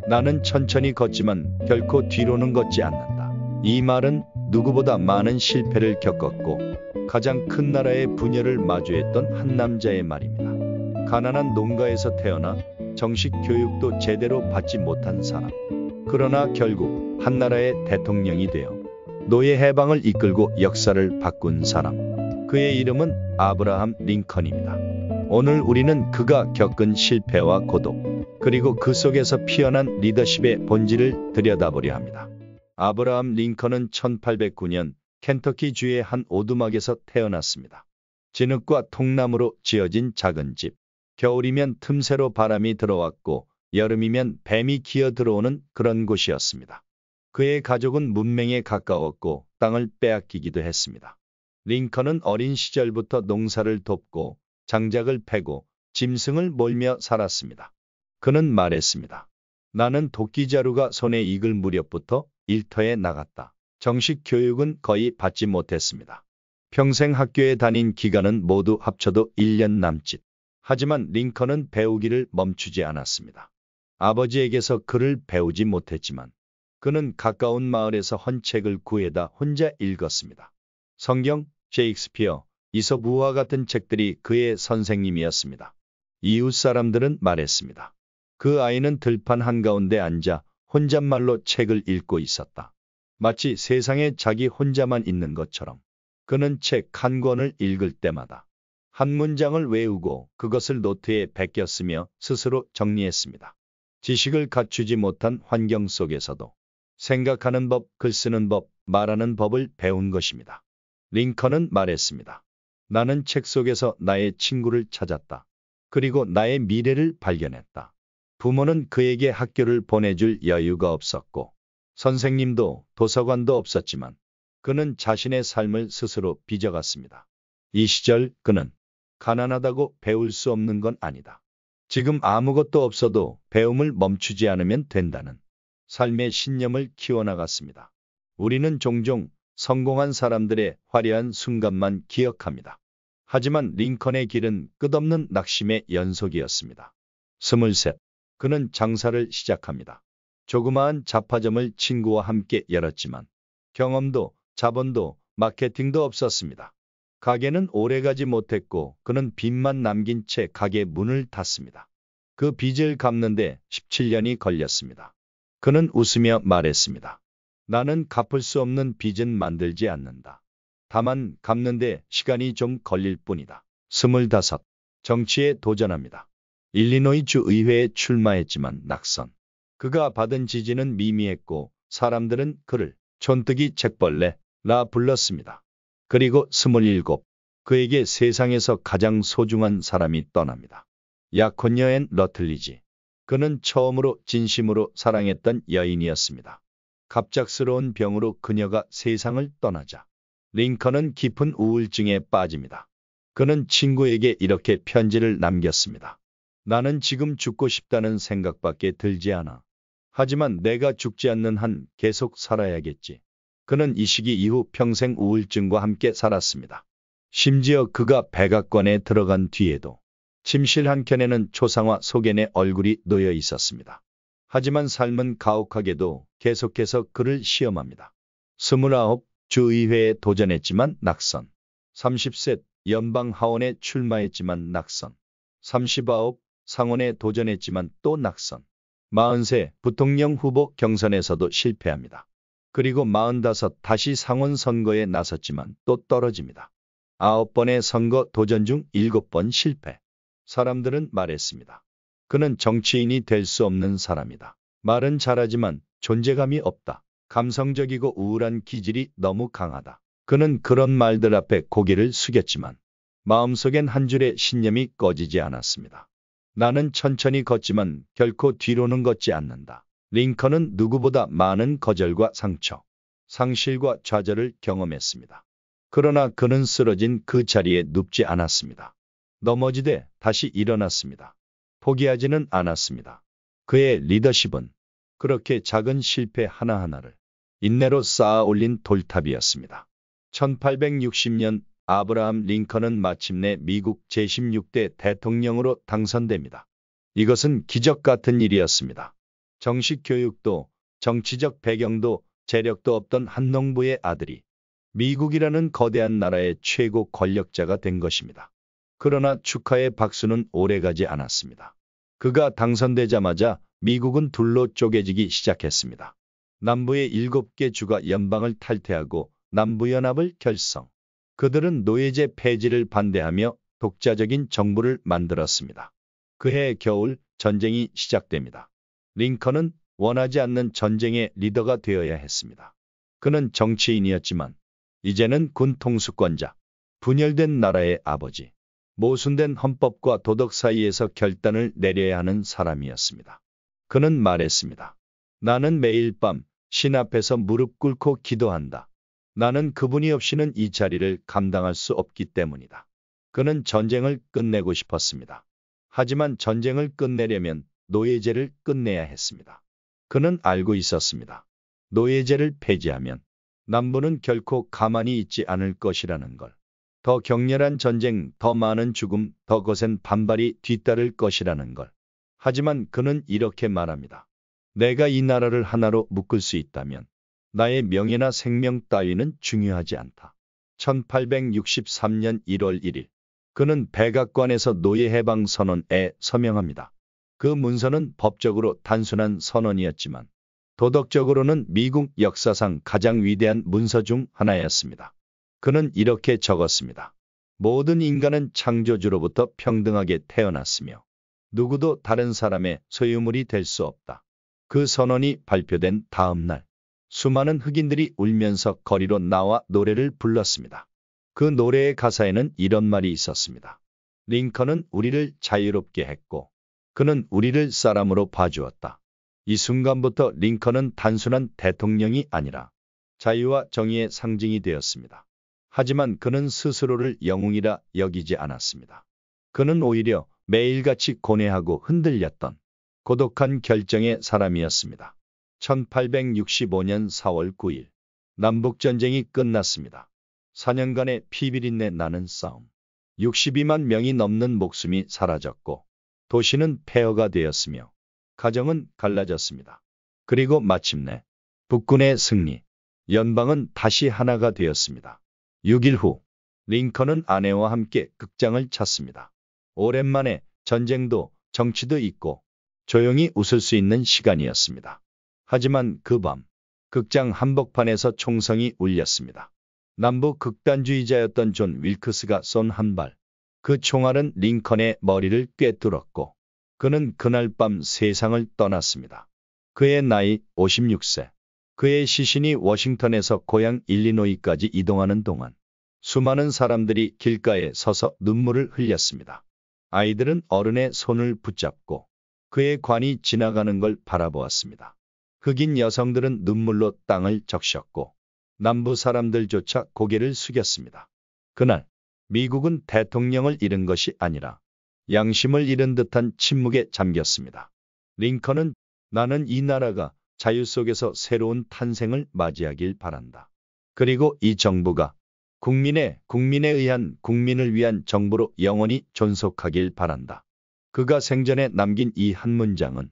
나는 천천히 걷지만 결코 뒤로는 걷지 않는다. 이 말은 누구보다 많은 실패를 겪었고 가장 큰 나라의 분열을 마주했던 한 남자의 말입니다. 가난한 농가에서 태어나 정식 교육도 제대로 받지 못한 사람. 그러나 결국 한 나라의 대통령이 되어 노예 해방을 이끌고 역사를 바꾼 사람. 그의 이름은 아브라함 링컨입니다. 오늘 우리는 그가 겪은 실패와 고독, 그리고 그 속에서 피어난 리더십의 본질을 들여다보려 합니다. 아브라함 링컨은 1809년 켄터키주의 한 오두막에서 태어났습니다. 진흙과 통나무로 지어진 작은 집. 겨울이면 틈새로 바람이 들어왔고 여름이면 뱀이 기어 들어오는 그런 곳이었습니다. 그의 가족은 문맹에 가까웠고 땅을 빼앗기기도 했습니다. 링컨은 어린 시절부터 농사를 돕고 장작을 패고 짐승을 몰며 살았습니다. 그는 말했습니다. 나는 도끼자루가 손에 익을 무렵부터 일터에 나갔다. 정식 교육은 거의 받지 못했습니다. 평생 학교에 다닌 기간은 모두 합쳐도 1년 남짓. 하지만 링컨은 배우기를 멈추지 않았습니다. 아버지에게서 글을 배우지 못했지만 그는 가까운 마을에서 헌책을 구해다 혼자 읽었습니다. 성경, 셰익스피어, 이솝우와 같은 책들이 그의 선생님이었습니다. 이웃 사람들은 말했습니다. 그 아이는 들판 한가운데 앉아 혼잣말로 책을 읽고 있었다. 마치 세상에 자기 혼자만 있는 것처럼. 그는 책 한 권을 읽을 때마다 한 문장을 외우고 그것을 노트에 베꼈으며 스스로 정리했습니다. 지식을 갖추지 못한 환경 속에서도 생각하는 법, 글 쓰는 법, 말하는 법을 배운 것입니다. 링컨은 말했습니다. 나는 책 속에서 나의 친구를 찾았다. 그리고 나의 미래를 발견했다. 부모는 그에게 학교를 보내줄 여유가 없었고 선생님도 도서관도 없었지만 그는 자신의 삶을 스스로 빚어갔습니다. 이 시절 그는 가난하다고 배울 수 없는 건 아니다. 지금 아무것도 없어도 배움을 멈추지 않으면 된다는 삶의 신념을 키워나갔습니다. 우리는 종종 성공한 사람들의 화려한 순간만 기억합니다. 하지만 링컨의 길은 끝없는 낙심의 연속이었습니다. 23. 그는 장사를 시작합니다. 조그마한 잡화점을 친구와 함께 열었지만 경험도 자본도 마케팅도 없었습니다. 가게는 오래가지 못했고 그는 빚만 남긴 채 가게 문을 닫습니다. 그 빚을 갚는데 17년이 걸렸습니다. 그는 웃으며 말했습니다. 나는 갚을 수 없는 빚은 만들지 않는다. 다만 갚는데 시간이 좀 걸릴 뿐이다. 25. 정치에 도전합니다. 일리노이 주 의회에 출마했지만 낙선. 그가 받은 지지는 미미했고 사람들은 그를 촌뜨기 책벌레라 불렀습니다. 그리고 27. 그에게 세상에서 가장 소중한 사람이 떠납니다. 약혼녀 앤 러틀리지. 그는 처음으로 진심으로 사랑했던 여인이었습니다. 갑작스러운 병으로 그녀가 세상을 떠나자 링컨은 깊은 우울증에 빠집니다. 그는 친구에게 이렇게 편지를 남겼습니다. 나는 지금 죽고 싶다는 생각밖에 들지 않아. 하지만 내가 죽지 않는 한 계속 살아야겠지. 그는 이 시기 이후 평생 우울증과 함께 살았습니다. 심지어 그가 백악관에 들어간 뒤에도 침실 한켠에는 초상화 소견의 얼굴이 놓여 있었습니다. 하지만 삶은 가혹하게도 계속해서 그를 시험합니다. 29. 주의회에 도전했지만 낙선. 30세 연방 하원에 출마했지만 낙선. 39. 상원에 도전했지만 또 낙선. 40세 부통령 후보 경선에서도 실패합니다. 그리고 45 다시 상원 선거에 나섰지만 또 떨어집니다. 9번의 선거 도전 중 7번 실패. 사람들은 말했습니다. 그는 정치인이 될 수 없는 사람이다. 말은 잘하지만 존재감이 없다. 감성적이고 우울한 기질이 너무 강하다. 그는 그런 말들 앞에 고개를 숙였지만 마음속엔 한 줄의 신념이 꺼지지 않았습니다. 나는 천천히 걷지만 결코 뒤로는 걷지 않는다. 링컨은 누구보다 많은 거절과 상처, 상실과 좌절을 경험했습니다. 그러나 그는 쓰러진 그 자리에 눕지 않았습니다. 넘어지되 다시 일어났습니다. 포기하지는 않았습니다. 그의 리더십은 그렇게 작은 실패 하나하나를 인내로 쌓아 올린 돌탑이었습니다. 1860년 아브라함 링컨은 마침내 미국 제16대 대통령으로 당선됩니다. 이것은 기적 같은 일이었습니다. 정식 교육도 정치적 배경도 재력도 없던 한 농부의 아들이 미국이라는 거대한 나라의 최고 권력자가 된 것입니다. 그러나 축하의 박수는 오래가지 않았습니다. 그가 당선되자마자 미국은 둘로 쪼개지기 시작했습니다. 남부의 7개 주가 연방을 탈퇴하고 남부연합을 결성. 그들은 노예제 폐지를 반대하며 독자적인 정부를 만들었습니다. 그해 겨울 전쟁이 시작됩니다. 링컨은 원하지 않는 전쟁의 리더가 되어야 했습니다. 그는 정치인이었지만 이제는 군 통수권자, 분열된 나라의 아버지, 모순된 헌법과 도덕 사이에서 결단을 내려야 하는 사람이었습니다. 그는 말했습니다. 나는 매일 밤 신 앞에서 무릎 꿇고 기도한다. 나는 그분이 없이는 이 자리를 감당할 수 없기 때문이다. 그는 전쟁을 끝내고 싶었습니다. 하지만 전쟁을 끝내려면 노예제를 끝내야 했습니다. 그는 알고 있었습니다. 노예제를 폐지하면 남부는 결코 가만히 있지 않을 것이라는 걸. 더 격렬한 전쟁, 더 많은 죽음, 더 거센 반발이 뒤따를 것이라는 걸. 하지만 그는 이렇게 말합니다. 내가 이 나라를 하나로 묶을 수 있다면 나의 명예나 생명 따위는 중요하지 않다. 1863년 1월 1일 그는 백악관에서 노예해방 선언에 서명합니다. 그 문서는 법적으로 단순한 선언이었지만 도덕적으로는 미국 역사상 가장 위대한 문서 중 하나였습니다. 그는 이렇게 적었습니다. 모든 인간은 창조주로부터 평등하게 태어났으며 누구도 다른 사람의 소유물이 될 수 없다. 그 선언이 발표된 다음 날 수많은 흑인들이 울면서 거리로 나와 노래를 불렀습니다. 그 노래의 가사에는 이런 말이 있었습니다. 링컨은 우리를 자유롭게 했고 그는 우리를 사람으로 봐주었다. 이 순간부터 링컨은 단순한 대통령이 아니라 자유와 정의의 상징이 되었습니다. 하지만 그는 스스로를 영웅이라 여기지 않았습니다. 그는 오히려 매일같이 고뇌하고 흔들렸던 고독한 결정의 사람이었습니다. 1865년 4월 9일 남북전쟁이 끝났습니다. 4년간의 피비린내 나는 싸움. 62만 명이 넘는 목숨이 사라졌고 도시는 폐허가 되었으며 가정은 갈라졌습니다. 그리고 마침내 북군의 승리, 연방은 다시 하나가 되었습니다. 6일 후 링컨은 아내와 함께 극장을 찾습니다. 오랜만에 전쟁도 정치도 있고 조용히 웃을 수 있는 시간이었습니다. 하지만 그 밤 극장 한복판에서 총성이 울렸습니다. 남부 극단주의자였던 존 윌크스가 쏜 한 발. 그 총알은 링컨의 머리를 꿰뚫었고 그는 그날 밤 세상을 떠났습니다. 그의 나이 56세. 그의 시신이 워싱턴에서 고향 일리노이까지 이동하는 동안 수많은 사람들이 길가에 서서 눈물을 흘렸습니다. 아이들은 어른의 손을 붙잡고 그의 관이 지나가는 걸 바라보았습니다. 흑인 여성들은 눈물로 땅을 적셨고 남부 사람들조차 고개를 숙였습니다. 그날 미국은 대통령을 잃은 것이 아니라 양심을 잃은 듯한 침묵에 잠겼습니다. 링컨은 나는 이 나라가 자유 속에서 새로운 탄생을 맞이하길 바란다. 그리고 이 정부가 국민에 의한 국민을 위한 정부로 영원히 존속하길 바란다. 그가 생전에 남긴 이 한 문장은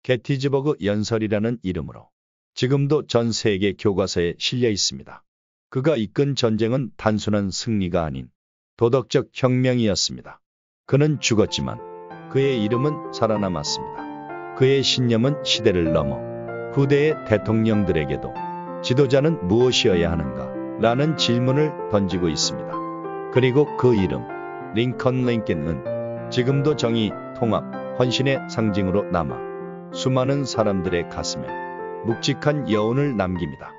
게티즈버그 연설이라는 이름으로 지금도 전 세계 교과서에 실려 있습니다. 그가 이끈 전쟁은 단순한 승리가 아닌 도덕적 혁명이었습니다. 그는 죽었지만 그의 이름은 살아남았습니다. 그의 신념은 시대를 넘어 후대의 대통령들에게도 지도자는 무엇이어야 하는가? 라는 질문을 던지고 있습니다. 그리고 그 이름, 링컨 링컨은 지금도 정의, 통합, 헌신의 상징으로 남아 수많은 사람들의 가슴에 묵직한 여운을 남깁니다.